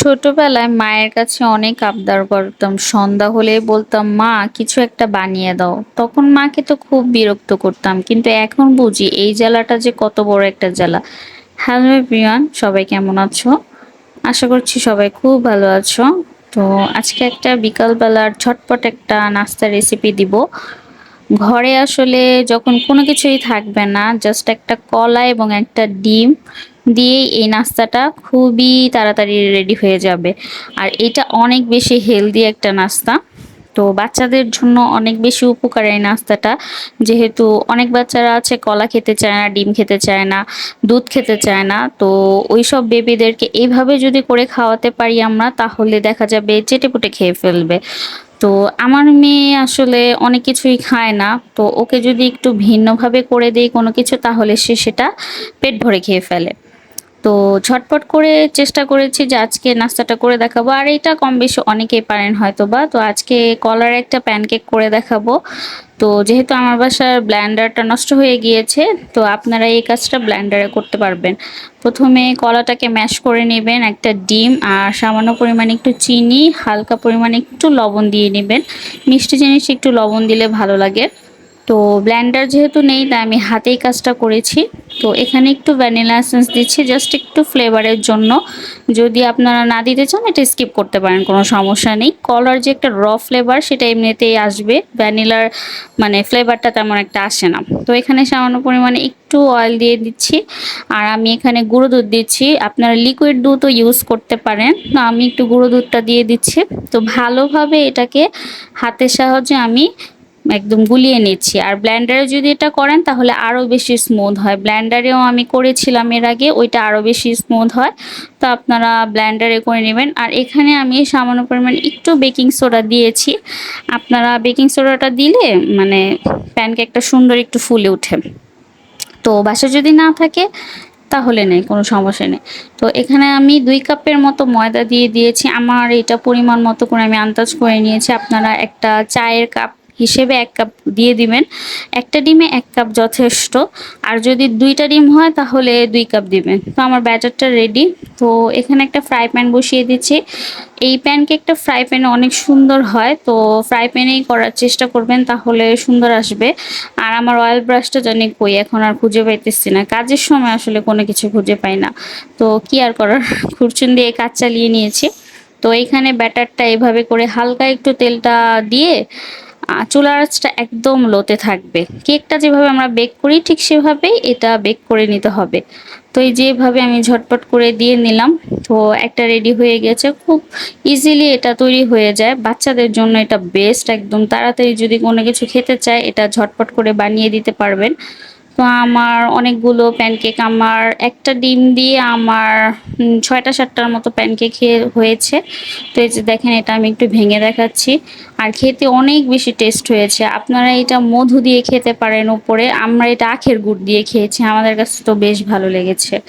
ছোটবেলায় মায়ের কাছে অনেক আবদার করতাম। সন্ধ্যা হলেই বলতাম, "মা কিছু একটা বানিয়ে দাও।" তখন মাকে তো খুব বিরক্ত করতাম। কিন্তু এখন বুঝি এই জ্বালাটা যে কত বড় একটা জ্বালা। হ্যালো এভরিওয়ান, সবাই কেমন আছো? আশা করছি সবাই খুব ভালো আছো। তো আজকে একটা বিকালবেলার ঝটপট একটা নাস্তার রেসিপি দিব। ঘরে আসলে যখন কোনো কিছুই থাকবে না, জাস্ট একটা কলা এবং একটা ডিম দিয়েই এই নাস্তাটা খুবই তাড়াতাড়ি রেডি হয়ে যাবে। আর এটা অনেক বেশি হেলদি একটা নাস্তা। তো বাচ্চাদের জন্য অনেক বেশি উপকার এই নাস্তাটা। যেহেতু অনেক বাচ্চারা আছে কলা খেতে চায় না, ডিম খেতে চায় না, দুধ খেতে চায় না। তো ওইসব বেবিদেরকে এইভাবে যদি করে খাওয়াতে পারি আমরা, তাহলে দেখা যাবে চেটেপুটে খেয়ে ফেলবে। তো আমার মেয়ে আসলে অনেক কিছুই খায় না। তো ওকে যদি একটু ভিন্নভাবে করে দেই কোনো কিছু, তাহলে সে সেটা পেট ভরে খেয়ে ফেলে। তো ঝটপট করে চেষ্টা করেছি যে আজকে নাস্তাটা করে দেখাবো। আর এইটা কম বেশি অনেকেই পারেন হয়তোবা। তো আজকে কলার একটা প্যানকেক করে দেখাবো। তো যেহেতু আমার বাসার ব্লেন্ডারটা নষ্ট হয়ে গিয়েছে, তো আপনারা এই কাজটা ব্লেন্ডারে করতে পারবেন। প্রথমে কলাটাকে ম্যাশ করে নেবেন, একটা ডিম আর সামান্য পরিমাণে একটু চিনি, হালকা পরিমাণে একটু লবণ দিয়ে নেবেন। মিষ্টি জিনিস একটু লবণ দিলে ভালো লাগে। তো ব্লেন্ডার যেহেতু নেই, তাই আমি হাতেই কাজটা করেছি। তো এখানে একটু ভ্যানিলা এসেন্স দিচ্ছি জাস্ট একটু ফ্লেভারের জন্য। যদি আপনারা না দিতে চান এটা স্কিপ করতে পারেন, কোনো সমস্যা নেই। কলার যে একটা ফ্লেভার সেটা এমনিতেই আসবে, ভ্যানিলার মানে ফ্লেভারটা তেমন একটা আসে না। তো এখানে সামান্য পরিমাণে একটু অয়েল দিয়ে দিচ্ছি। আর আমি এখানে গুঁড়ো দুধ দিচ্ছি, আপনারা লিকুইড দুধও ইউজ করতে পারেন। তো আমি একটু গুঁড়ো দুধটা দিয়ে দিচ্ছি। তো ভালোভাবে এটাকে হাতের সাহায্যে আমি একদম গুলিয়ে নিচ্ছি। আর ব্লেন্ডারে যদি এটা করেন তাহলে আরো বেশি স্মুথ হয়। ব্লেন্ডারেও আমি করেছিলাম এর আগে, ওইটা আরো বেশি স্মুথ হয়। তো আপনারা ব্লেন্ডারে করে নেবেন। আর এখানে আমি সামান্য পরিমাণ একটু বেকিং সোডা দিয়েছি। আপনারা বেকিং সোডাটা দিলে মানে প্যানকেকটা সুন্দর একটু ফুলে ওঠে। তো বাসায় যদি না থাকে তাহলে নেই, কোনো সমস্যা নেই। তো এখানে আমি ২ কাপের মতো ময়দা দিয়ে দিয়েছি। আমার এটা পরিমাণ মতো করে আমি আন্দাজ করে নিয়েছি। আপনারা একটা চায়ের কাপ হিসেবে ১ কাপ দিয়ে দিবেন। একটা ডিমে ১ কাপ যথেষ্ট। আর যদি ২ টা ডিম হয় তাহলে ২ কাপ দিবেন। তো আমার ব্যাটারটা রেডি। তো এখানে একটা ফ্রাই প্যান বসিয়ে দিচ্ছি। এই প্যানকেকটা ফ্রাই প্যানে অনেক সুন্দর হয়। তো ফ্রাই প্যানেই করার চেষ্টা করবেন, তাহলে সুন্দর আসবে। আর আমার অয়েল ব্রাশটা জানি কই, এখন আর খুঁজে পাইতেছি না। কাজের সময় আসলে কোনো কিছু খুঁজে পাই না। তো কি আর করার, খুরচুন দিয়ে কাজ চালিয়ে নিয়েছি। তো এইখানে ব্যাটারটা এভাবে করে হালকা একটু তেলটা দিয়ে চুলার আঁচটা একদম লোতে থাকবে। কেকটা যেভাবে আমরা বেক করি ঠিক সেভাবেই এটা বেক করে নিতে হবে। তো এই যেভাবে আমি ঝটপট করে দিয়ে নিলাম। তো একটা রেডি হয়ে গেছে। খুব ইজিলি এটা তৈরি হয়ে যায়। বাচ্চাদের জন্য এটা বেস্ট, একদম তাড়াতাড়ি যদি কোনো কিছু খেতে চায় এটা ঝটপট করে বানিয়ে দিতে পারবেন। তো আমার অনেকগুলো প্যানকেক, আমার একটা ডিম দিয়ে আমার ৬টা-৭টার মতো প্যানকেক হয়েছে। তো এই যে দেখেন, এটা আমি একটু ভেঙে দেখাচ্ছি। আর খেতে অনেক বেশি টেস্ট হয়েছে। আপনারা এটা মধু দিয়ে খেতে পারেন উপরে। আমরা এটা আখের গুড় দিয়ে খেয়েছি। আমাদের কাছে তো বেশ ভালো লেগেছে।